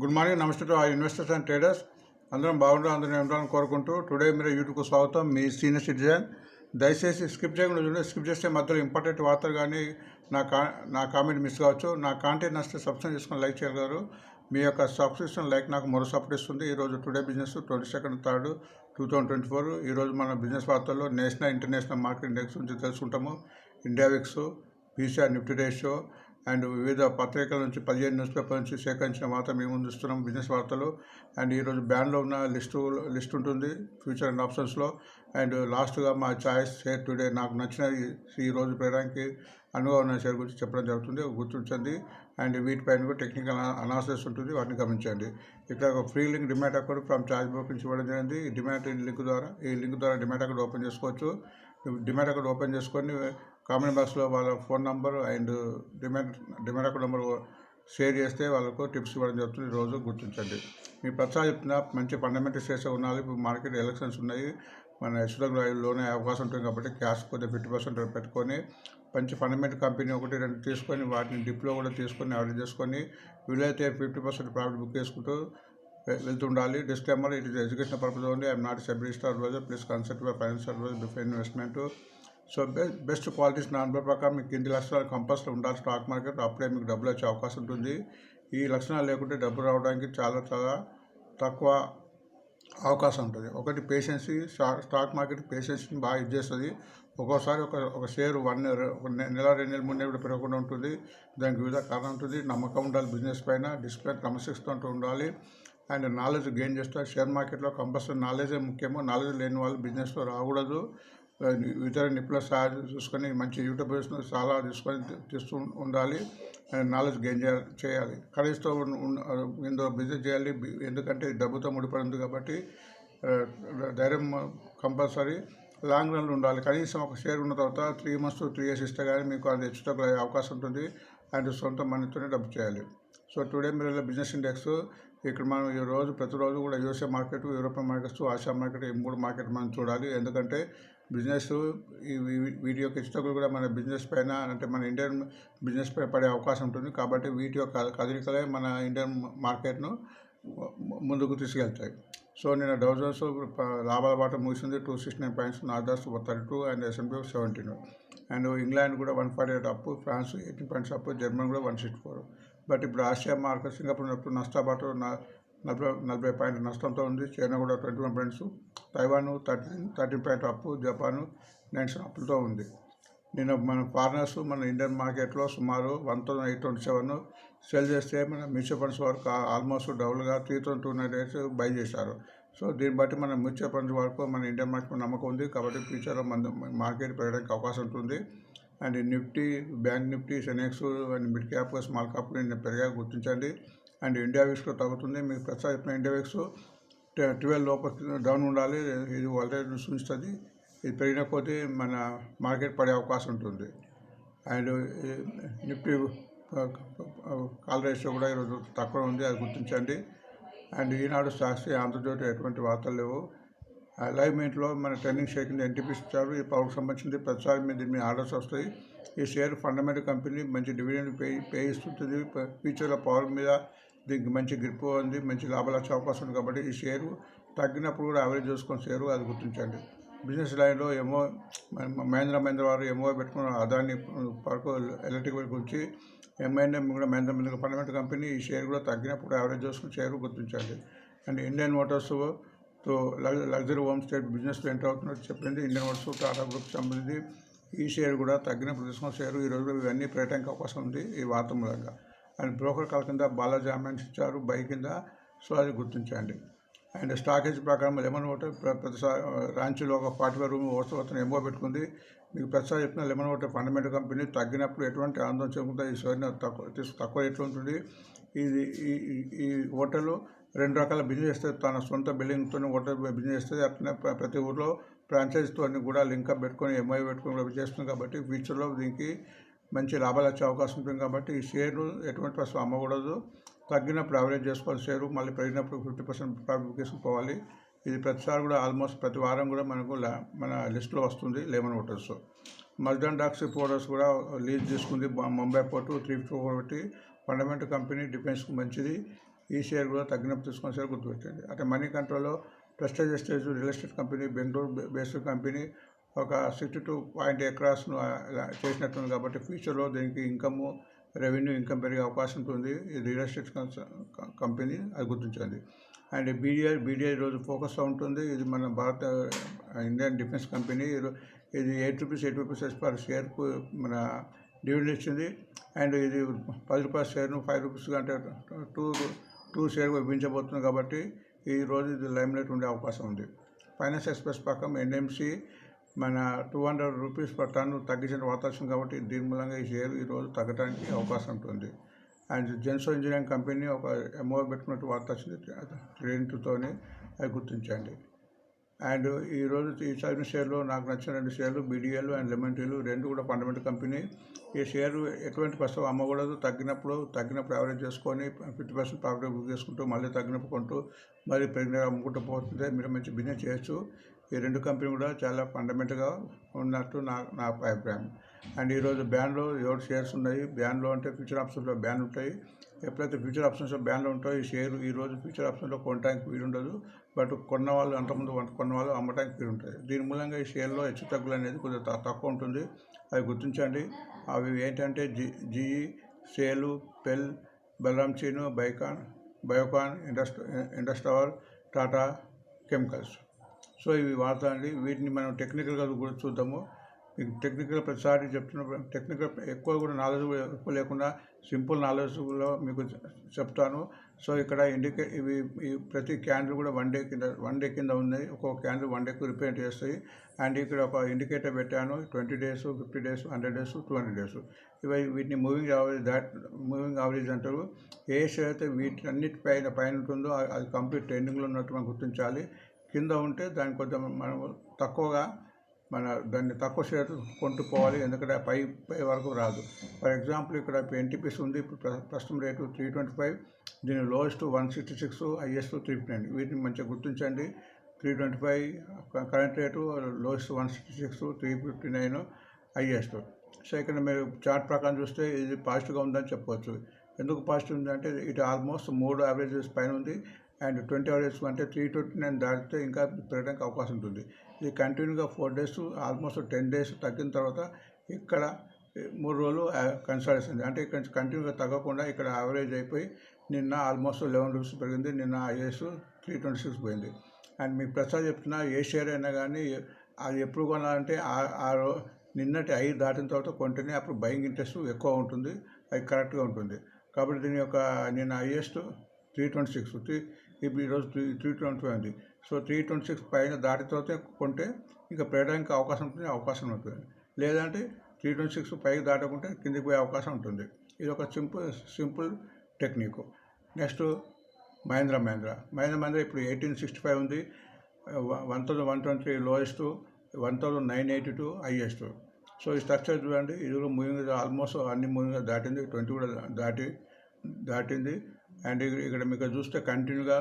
Good morning, నమస్తే to all investors and traders. అందరం బాగుంటారు, అందరం ఉండాలని కోరుకుంటూ టుడే మీరు యూట్యూబ్కు స్వాగతం. మీ సీనియర్ సిటిజన్. దయచేసి స్కిప్ చేయకుండా చూడండి. స్కిప్ చేస్తే మధ్యలో ఇంపార్టెంట్ వార్తలు కానీ నా కామెంట్ మిస్ కావచ్చు. నా కాంటెంట్ నచ్చితే సబ్స్క్రైబ్ చేసుకొని లైక్ చేయగలరు. మీ యొక్క సబ్స్క్రిప్షన్ లైక్ నాకు మరో సపోర్ట్ ఇస్తుంది. ఈరోజు టుడే బిజినెస్ 22/3/2024. ఈరోజు మన బిజినెస్ వార్తల్లో నేషనల్ ఇంటర్నేషనల్ మార్కెట్ ఇండెక్స్ గురించి తెలుసుకుంటాము. India VIX, PCR Nifty ratio and వివిధ పత్రికల నుంచి 15 న్యూస్ పేపర్ నుంచి సేకరించిన వార్త మేము ముందు ఇస్తున్నాం. బిజినెస్ వార్తలు అండ్ ఈరోజు బ్యాన్లో ఉన్న లిస్ట్ ఉంటుంది ఫ్యూచర్ అండ్ ఆప్షన్స్లో. అండ్ లాస్ట్గా మా చాయిస్ షేర్ టుడే నాకు నచ్చిన ఈరోజు ప్రయాణానికి అనుభవం ఉన్న షేర్ గురించి చెప్పడం జరుగుతుంది, గుర్తించండి. అండ్ వీటిపైన కూడా టెక్నికల్ అనాలిసిస్ ఉంటుంది, వాటిని గమనించండి. ఇక్కడ ఒక free link demat account from charge broke నుంచి ఇవ్వడం జరిగింది. ఈ లింక్ ద్వారా డిమాట్ అకౌంట్ ఓపెన్ చేసుకోవచ్చు. డిమాట్ అకౌంట్ ఓపెన్ చేసుకొని కామెంట్ బాక్స్లో వాళ్ళ phone number and demat account number share చేస్తే వాళ్ళకు టిప్స్ ఇవ్వడం జరుగుతుంది. రోజు గుర్తించండి. మీ ప్రతిసారి చెప్తున్న మంచి ఫండమెంటల్స్ చేసే ఉండాలి. ఇప్పుడు మార్కెట్ ఎలక్షన్స్ ఉన్నాయి, మన హెచ్డబ్ల్యూలోనే అవకాశం ఉంటుంది కాబట్టి క్యాష్ కొద్దిగా 50% పెట్టుకొని మంచి ఫండమెంటల్ కంపెనీ 1-2 తీసుకొని వాటిని డిప్లో కూడా తీసుకొని యావరేజ్ చేసుకొని వీలైతే 50% ప్రాఫిట్ బుక్ చేసుకుంటూ వెళ్తుండాలి. Disclaimer, it is education purpose only. I'm not సెబిలిస్ట్ advisor. Please consult your financial advisor before investment. So best qualities నాన్ ప్రకారం మీకు కింది లక్షణాలు కంపల్సరీ ఉండాలి స్టాక్ మార్కెట్. అప్పుడే మీకు డబ్బులు వచ్చే అవకాశం ఉంటుంది. ఈ లక్షణాలు లేకుంటే డబ్బులు రావడానికి చాలా తక్కువ అవకాశం ఉంటుంది. ఒకటి పేషెన్సీ. స్టాక్ మార్కెట్ పేషెన్సీని బాగా ఇది చేస్తుంది. ఒక్కోసారి ఒక షేర్ 1 నెల 2 నెలలు 3 నెలలు కూడా పెరగకుండా ఉంటుంది. దానికి వివిధ కారణం ఉంటుంది. నమ్మకం ఉండాలి బిజినెస్ పైన. డిసిప్లిన్ క్రమశిక్షణతో ఉండాలి. అండ్ నాలెడ్జ్ గెయిన్ చేస్తారు. షేర్ మార్కెట్లో కంపల్సరీ నాలెడ్జే ముఖ్యము. నాలెడ్జ్ లేని వాళ్ళు బిజినెస్లో రాకూడదు. ఇతర నిపుణుల సహాయం చూసుకొని మంచి యూట్యూబర్స్ చాలా తీస్తూ ఉండాలి. అండ్ నాలెడ్జ్ గెయిన్ చేయాలి. కనీసం ఇందులో బిజినెస్ చేయాలి, ఎందుకంటే డబ్బుతో ముడిపడింది కాబట్టి ధైర్యం కంపల్సరీ. లాంగ్ రన్లో ఉండాలి. కనీసం ఒక షేర్ ఉన్న తర్వాత 3 months to 3 years ఇస్తే కానీ మీకు అది హెచ్చుటకు అవకాశం ఉంటుంది. అండ్ సొంత మనీతోనే డబ్బు చేయాలి. సో టుడే మీరు బిజినెస్ ఇండెక్స్ ఇక్కడ మనం ప్రతిరోజు కూడా USA market, European markets, Asia market, ఈ 3 మార్కెట్ మనం చూడాలి. ఎందుకంటే బిజినెస్ వీటి యొక్క హెచ్చుతగ్గులు కూడా మన బిజినెస్ పైన, అంటే మన ఇండియన్ బిజినెస్ పైన పడే అవకాశం ఉంటుంది. కాబట్టి వీటి యొక్క కదలికలే మన ఇండియన్ మార్కెట్ను ముందుకు తీసుకెళ్తాయి. సో నేను డౌ జోన్స్ లాభాల బాట ముగిసింది. 269 points, Nasdaq 32 and S&P 17. And England కూడా 148 up, France 18 points up, Germany కూడా 164. బట్ ఇప్పుడు ఆసియా మార్కెట్ సింగపూర్ నష్టపాటు 40 పాయింట్ నష్టంతో ఉంది. చైనా కూడా 21 points, Taiwan 13 point up, Japan 9 అప్పులతో ఉంది. నేను మన ఫారినర్స్ మన ఇండియన్ మార్కెట్లో సుమారు 1,827 సెల్ చేస్తే మన మ్యూచువల్ ఫండ్స్ వరకు ఆల్మోస్ట్ డబుల్గా 3,298 బై చేశారు. సో దీన్ని బట్టి మన మ్యూచువల్ ఫండ్స్ వరకు మన ఇండియన్ మార్కెట్ నమ్మకం ఉంది. కాబట్టి ఫ్యూచర్లో మన మార్కెట్ పెరగడానికి అవకాశం ఉంటుంది. And Nifty, bank Nifty, Sensex and mid cap, small cap పెరిగా గుర్తించండి. అండ్ ఇండియా విక్స్లో తగ్గుతుంది. మీకు ప్రస్తుతం చెప్పిన ఇండియా విక్స్ 12 లోపల డౌన్ ఉండాలి. ఇది వాలటైల్ సూచిస్తుంది. ఇది పెరిగిన కొద్దీ మన మార్కెట్ పడే అవకాశం ఉంటుంది. అండ్ నిఫ్టీ కాల్ రేషియో కూడా ఈరోజు తక్కువ ఉంది, అది గుర్తించండి. అండ్ ఈనాడు, సాక్షి, ఆంధ్రజ్యోతి ఎటువంటి వార్తలు లేవు. అలైన్మెంట్లో మన ట్రెండింగ్ షేర్ కింద ఎన్టీపీస్ ఇచ్చారు. ఈ పవర్కి సంబంధించింది ప్రతిసారి దీని మీద ఆర్డర్స్ వస్తాయి. ఈ షేర్ ఫండమెంటల్ కంపెనీ, మంచి డివిడెండ్ పే ఇస్తుంటుంది. ఫ్యూచర్లో పవర్ మీద దీనికి మంచి గ్రిప్ ఉంది, మంచి లాభాలు వచ్చే అవకాశం ఉంది. కాబట్టి ఈ షేరు తగ్గినప్పుడు కూడా యావరేజ్ చూసుకొని షేరు, అది గుర్తించండి. బిజినెస్ లైన్లో మహేంద్ర వారు ఎంఓ పెట్టుకున్న అదాని వరకు ఎలక్ట్రిక్ గురించి ఎంఐఎం కూడా మహేంద్ర ఫండమెంటల్ కంపెనీ. ఈ షేర్ కూడా తగ్గినప్పుడు యావరేజ్ చూసుకుని షేరు గుర్తించండి. And Indian Motors luxury home state బిజినెస్లో ఎంటర్ అవుతున్నట్టు చెప్పింది. ఇండియన్ మోటార్స్ టాటా గ్రూప్ సంబంధించి ఈ షేర్ కూడా తగ్గినప్పుడు తీసుకున్న షేరు ఈరోజు ఇవన్నీ పెరగడానికి అవకాశం ఉంది ఈ వార్త మూలంగా. అండ్ బ్రోకర్ కాల్ కింద బాలాజీ అమెంట్స్ ఇచ్చారు బై కింద, సో అది గుర్తించండి. అండ్ స్టాకేజ్ ప్రకారం లెమన్ వాటర్ ప్రతిసారి రాంచీలో ఒక 45 ఓట్స్ వస్తున్న ఎంఓ పెట్టుకుంది. మీకు ప్రతిసారి చెప్పిన లెమన్ వాటర్ ఫండమెంటల్ కంపెనీ తగ్గినప్పుడు ఎటువంటి ఆందోళన చేయకుండా ఈ షేర్ని తక్కువ రేట్లో ఉంటుంది. ఈ హోటల్ 2 రకాల బిజినెస్ చేస్తుంది. తన సొంత బిల్డింగ్తో హోటల్ బిజినెస్ చేస్తుంది. అట్లనే ప్రతి ఊర్లో ఫ్రాంచైజీతో కూడా లింకప్ పెట్టుకొని ఎంఐ పెట్టుకొని కూడా చేస్తుంది. కాబట్టి ఫ్యూచర్లో దీనికి మంచి లాభాలు వచ్చే అవకాశం ఉంటుంది. కాబట్టి ఈ షేర్ను ఎటువంటి ప్రశ్న అమ్మకూడదు. తగ్గినప్పుడు యావరేజ్ చేసుకోవాలి షేరు, మళ్ళీ పెరిగినప్పుడు 50% ప్రాఫిట్ తీసుకుపోవాలి. ఇది ప్రతిసారి కూడా ఆల్మోస్ట్ ప్రతి వారం కూడా మనకు మన లిస్టులో వస్తుంది. లెమన్ వాటర్స్, మజ్దాన్ డాక్సీ పౌడర్స్ కూడా లీజ్ తీసుకుంది. ముంబై పోర్టు 354 ఫండమెంటల్ కంపెనీ, డిఫెన్స్కు మంచిది. ఈ షేర్ కూడా తగ్గినప్పుడు తీసుకున్న షేర్ గుర్తుపెట్టండి. అంటే మనీ కంట్రోల్లో Prestige Estates real estate company, Bengaluru based company ఒక 62 ఎకరాస్ను చేసినట్టుంది. కాబట్టి ఫ్యూచర్లో దీనికి రెవెన్యూ ఇన్కమ్ పెరిగే అవకాశం ఉంటుంది. ఇది రియల్ ఎస్టేట్ కంపెనీ, అది గుర్తించండి. అండ్ బీడీఐ రోజు ఫోకస్లో ఉంటుంది. ఇది మన ఇండియన్ డిఫెన్స్ కంపెనీ. ఇది ₹8 పర్ షేర్కు మన డివిడెండ్ ఇచ్చింది. అండ్ ఇది ₹10 షేర్ను ₹5 అంటే టూ షేర్ విభజించబోతుంది. కాబట్టి ఈ రోజు ఇది లైమ్లైట్ ఉండే అవకాశం ఉంది. ఫైనాన్స్ ఎక్స్ప్రెస్ ప్రకారం ఎన్ఎంసీ మన ₹200 పర్ టన్ను తగ్గించిన వాతావరణం. కాబట్టి దీని మూలంగా ఈ షేర్ ఈరోజు తగ్గడానికి అవకాశం ఉంటుంది. అండ్ జెన్సో ఇంజనీరింగ్ కంపెనీ ఒక ఎంఓ పెట్టుకున్నట్టు వార్త వచ్చింది ట్రెండ్తోనే, అది గుర్తించండి. అండ్ ఈరోజు ఈ చదివిన షేర్లో నాకు నచ్చిన 2 షేర్లు బీడీఎల్ అండ్ లెమన్ టీలు, 2 కూడా ఫండమెంటల్ కంపెనీ. ఈ షేరు ఎటువంటి ప్రస్తుతం అమ్మకూడదు. తగ్గినప్పుడు యావరేజ్ చేసుకొని 50% ప్రాఫిట్ బుక్ చేసుకుంటూ మళ్ళీ తగ్గినప్పుడు కొంటూ మళ్ళీ పెరిగిన అమ్ముకుంటూ పోతుంటే మీరు మంచి బిజినెస్ చేయొచ్చు. ఈ 2 కంపెనీ కూడా చాలా ఫండమెంటల్గా ఉన్నట్టు నా అభిప్రాయం. అండ్ ఈరోజు బ్యాన్లో 7 షేర్స్ ఉన్నాయి. బ్యాన్లో అంటే ఫ్యూచర్ ఆప్షన్స్లో బ్యాన్ ఉంటాయి. ఎప్పుడైతే ఫ్యూచర్ ఆప్షన్స్లో బ్యాన్లో ఉంటాయో ఈ షేర్ ఈరోజు ఫ్యూచర్ ఆప్షన్లో కొనడానికి వీలు ఉండదు. బట్ కొన్నవాళ్ళు అంతకుముందు కొన్నవాళ్ళు అమ్మడానికి వీలు ఉంటుంది. దీని మూలంగా ఈ షేర్లో హెచ్చు తగ్గులు అనేది కొద్దిగా తక్కువ ఉంటుంది, అది గుర్తించండి. అవి ఏంటంటే జీఈ, సేలు, పెల్, బలరామ్ చీను, బయోకాన్, ఇండస్ట్రవర్, టాటా కెమికల్స్. సో ఇవి వార్తలండి. వీటిని మనం టెక్నికల్గా కూడా చూద్దాము. మీకు టెక్నికల్ ప్రతిసారి చెప్తున్నప్పుడు టెక్నికల్ ఎక్కువ కూడా నాలెడ్జ్ ఎక్కువ లేకుండా సింపుల్ నాలెడ్జ్లో మీకు చెప్తాను. సో ఇక్కడ ఇవి ప్రతి క్యాండిల్ కూడా వన్ డే కింద ఉన్నాయి. ఒక్కొక్క క్యాండిల్ 1 డేకు రిప్రజెంట్ చేస్తాయి. అండ్ ఇక్కడ ఒక ఇండికేటర్ పెట్టాను, 20 days, 50 days, 100 days, 200 days. వీటిని మూవింగ్ యావరేజ్ అంటారు. ఏ షేర్ అయితే వీటన్నిటి పైన ఉంటుందో అది కంప్లీట్ ట్రెండింగ్లో ఉన్నట్టు మనం గుర్తించాలి. కింద ఉంటే దాని కొంచెం మనం దాన్ని తక్కువ షేర్ కొంటుకోవాలి, ఎందుకంటే పై వరకు రాదు. ఫర్ ఎగ్జాంపుల్ ఇక్కడ ఎన్టీపీసీ ఉంది. ఇప్పుడు ప్రస్తుతం రేటు 325, దీని లోయెస్ట్ 166, హైయెస్ట్ 359. వీటిని మంచిగా గుర్తించండి. 325 current rate, lowest 166, 359 highest. So ఇక్కడ మీరు చార్ట్ ప్రకారం చూస్తే ఇది పాజిటివ్గా ఉందని చెప్పవచ్చు. ఎందుకు పాజిటివ్ ఉందంటే ఇటు ఆల్మోస్ట్ 3 యావరేజెస్ పైన ఉంది. అండ్ 20 యావరేజ్ అంటే 329 దాటితే ఇంకా పెరగడానికి అవకాశం ఉంటుంది. ఇది కంటిన్యూగా 4 days, ఆల్మోస్ట్ 10 days తగ్గిన తర్వాత ఇక్కడ 3 రోజులు కన్సాలిడేషన్, అంటే ఇక్కడ కంటిన్యూగా తగ్గకుండా ఇక్కడ యావరేజ్ అయిపోయి నిన్న ఆల్మోస్ట్ ₹11 పెరిగింది. నిన్న ఐఏఎస్ 326 పోయింది. అండ్ మీకు ప్రసాద్ చెప్తున్నా, ఏ షేర్ అయినా కానీ అది ఎప్పుడు కొనాలంటే నిన్నటి 5 దాటిన తర్వాత కొంటేనే అప్పుడు బయింగ్ ఇంట్రెస్ట్ ఎక్కువ ఉంటుంది, అది కరెక్ట్గా ఉంటుంది. కాబట్టి దీని యొక్క నిన్న హైయెస్ట్ 326, ఇప్పుడు ఈరోజు 320 ఉంది. సో 326 పైన దాటిన తర్వాత కొంటే ఇంకా పెరగడానికి అవకాశం ఉంటుంది. లేదంటే 326 పైకి దాటకుంటే కిందికి పోయే అవకాశం ఉంటుంది. ఇది ఒక సింపుల్ టెక్నిక్. నెక్స్ట్ మహీంద్రా ఇప్పుడు 1865 ఉంది. 1123 లోయెస్ట్, 1982 హైయెస్ట్. సో ఈ స్ట్రక్చర్ చూడండి. ఇది కూడా మూవింగ్ ఆల్మోస్ట్ అన్ని మూవింగ్ దాటింది. 20 కూడా దాటింది. అండ్ ఇక్కడ మీకు చూస్తే కంటిన్యూగా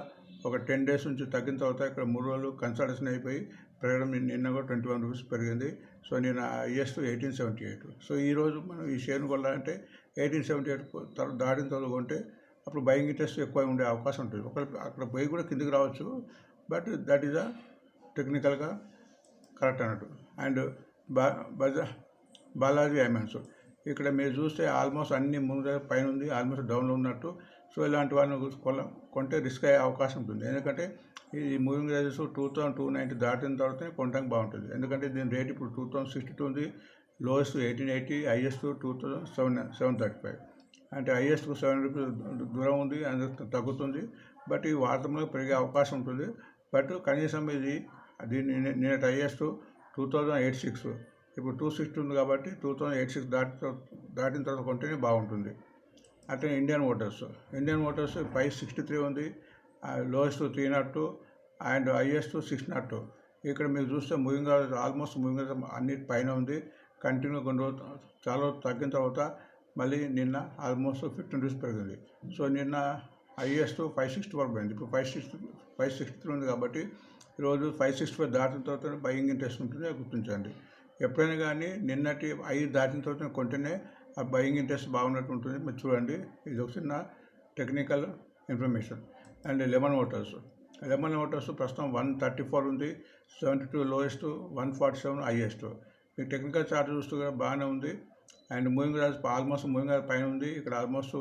ఒక 10 days నుంచి తగ్గిన తర్వాత ఇక్కడ 3 రోజులు కన్సల్టేషన్ అయిపోయి పెరగడం. నిన్న కూడా ₹21 పెరిగింది. సో నిన్న హైయెస్ట్ 1878. సో ఈరోజు మనం ఈ షేర్ను కొనాలంటే 1878 దాటిన తర్వాత కొంటే అప్పుడు బయింగ్ ఇంట్రెస్ట్ ఎక్కువ ఉండే అవకాశం ఉంటుంది. అక్కడ పోయి కూడా కిందికి రావచ్చు, బట్ దట్ ఈజ్ టెక్నికల్గా కరెక్ట్ అన్నట్టు. అండ్ బాలాజీ ఐమాన్స్ ఇక్కడ మీరు చూస్తే ఆల్మోస్ట్ అన్ని ముందు పైన ఉంది, ఆల్మోస్ట్ డౌన్లో ఉన్నట్టు. సో ఇలాంటి వాళ్ళని కొంటే రిస్క్ అయ్యే అవకాశం ఉంటుంది. ఎందుకంటే ఈ మూవింగ్ రేజెస్ 2290 దాటిన తర్వాతనే కొనడానికి బాగుంటుంది. ఎందుకంటే దీని రేట్ ఇప్పుడు 2062 ఉంది. Lowest 1880, highest 2735. అంటే హైయెస్ట్కు ₹7 దూరం ఉంది, అందుకు తగ్గుతుంది. బట్ ఈ వారంలో పెరిగే అవకాశం ఉంటుంది. బట్ కనీసం నిన్నటి హైయెస్ట్ 2086, ఇప్పుడు 260 ఉంది. కాబట్టి 2086 దాటిన తర్వాత కొంటేనే బాగుంటుంది. అట్లా ఇండియన్ మోటార్స్ 563 ఉంది. Lowest 302 and highest 602. ఇక్కడ మీరు చూస్తే మూవింగ్ ఆల్మోస్ట్ అన్నిటి పైన ఉంది. కంటిన్యూ కొన్ని రోజులు చాలా రోజులు తగ్గిన తర్వాత మళ్ళీ నిన్న ఆల్మోస్ట్ ₹15 పెరిగింది. సో నిన్న హైయెస్ట్ 564 పోయింది. ఇప్పుడు 563 ఉంది. కాబట్టి ఈరోజు 565 దాటిన తర్వాత బయింగ్ ఇంట్రెస్ట్ ఉంటుంది, గుర్తించండి. ఎప్పుడైనా కానీ నిన్నటి 5 దాటిన తర్వాత కొంటేనే ఆ బయింగ్ ఇంట్రెస్ట్ బాగున్నట్టు ఉంటుంది. మీరు చూడండి, ఇది ఒక చిన్న technical information. And lemon Motors ప్రస్తుతం 134 ఉంది, 72 లోయెస్ట్, 147 హైయెస్ట్. మీకు టెక్నికల్ చార్ట్ చూస్తూ కూడా బాగానే ఉంది. And moving average almost moving average పైన ఉంది. ఇక్కడ ఆల్మోస్ట్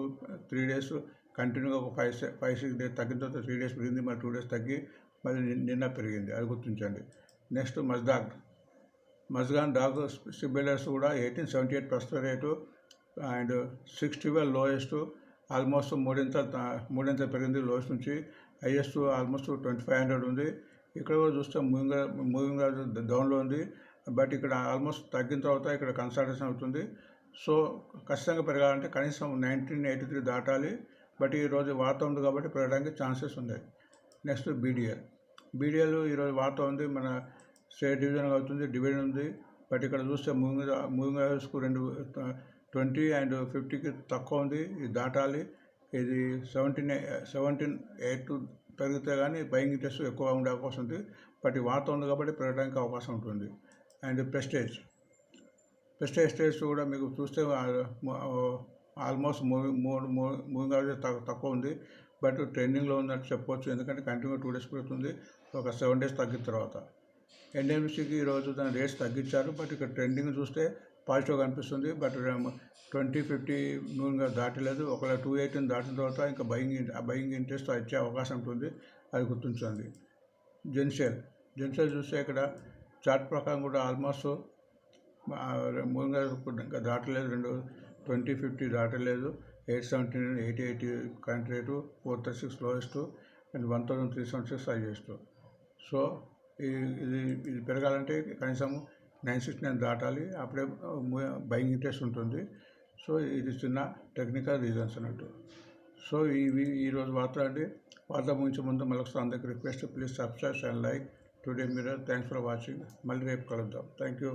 3 days కంటిన్యూగా ఒక 5-6 days తగ్గిన తర్వాత 3 days పెరిగింది, మరి 2 days తగ్గి మళ్ళీ నిన్న పెరిగింది, అది గుర్తించండి. నెక్స్ట్ మజ్గాన్ డాగ్ సిబిలర్స్ కూడా 1878 ప్రస్తుత రేటు అండ్ 612 లోయెస్ట్, ఆల్మోస్ట్ మూడింత పెరిగింది లోయెస్ట్ నుంచి. హైయెస్ట్ ఆల్మోస్ట్ 2500 ఉంది. ఇక్కడ కూడా చూస్తే మూవింగ్ డౌన్లో ఉంది, బట్ ఇక్కడ ఆల్మోస్ట్ తగ్గిన తర్వాత ఇక్కడ కన్సల్టేషన్ అవుతుంది. సో ఖచ్చితంగా పెరగాలంటే కనీసం 1983 దాటాలి, బట్ ఈరోజు వార్త ఉంది కాబట్టి పెరగడానికి ఛాన్సెస్ ఉన్నాయి. నెక్స్ట్ బీడిఎల్ ఈరోజు వార్త ఉంది, మన స్టేట్ డివిజన్ అవుతుంది, డివిజన్ ఉంది, బట్ ఇక్కడ చూస్తే మూవింగ్ యావరేజ్కు 20 and 50కి తక్కువ ఉంది, ఇది దాటాలి. ఇది 17.8 పెరిగితే కానీ బయింగ్ ఇంట్రెస్ట్ ఎక్కువ ఉండే అవకాశం ఉంది, బట్ ఈ వార్త ఉంది కాబట్టి పెరగడానికి అవకాశం ఉంటుంది. అండ్ ప్రెస్టేజ్ స్టేట్స్ కూడా మీకు చూస్తే ఆల్మోస్ట్ మూవింగ్ యావరేజ్ తక్కువ ఉంది, బట్ ట్రెండింగ్లో ఉందని చెప్పవచ్చు, ఎందుకంటే కంటిన్యూ 2 days పెరుగుతుంది, ఒక 7 days తగ్గిన తర్వాత. ఎన్ఎంసీకి ఈరోజు దాని రేట్స్ తగ్గించారు, బట్ ఇక్కడ ట్రెండింగ్ చూస్తే పాజిటివ్గా అనిపిస్తుంది, బట్ 2050 మూవింగ్ దాటలేదు. ఒకవేళ 218 దాటిన తర్వాత ఇంకా బయింగ్ ఇంట్రెస్ట్ వచ్చే అవకాశం ఉంటుంది, అది గుర్తించండి. జెన్సెల్ చూస్తే ఇక్కడ చార్ట్ ప్రకారం కూడా ఆల్మోస్ట్ మూవింగ్ ఇంకా దాటలేదు, 2050 దాటలేదు, 817, 880 current rate, 436 lowest and 1376 highest. So ఇది పెరగాలంటే కనీసం 969 దాటాలి, అప్పుడే బయింగ్ ఇంట్రెస్ట్ ఉంటుంది. సో ఇది చిన్న టెక్నికల్ రీజన్స్ అన్నట్టు. సో ఈరోజు వార్త ముగించే ముందు మళ్ళీ అందరికి request, please subscribe and like today mirror. Thanks for watching. మళ్ళీ రేపు కలుద్దాం. Thank you.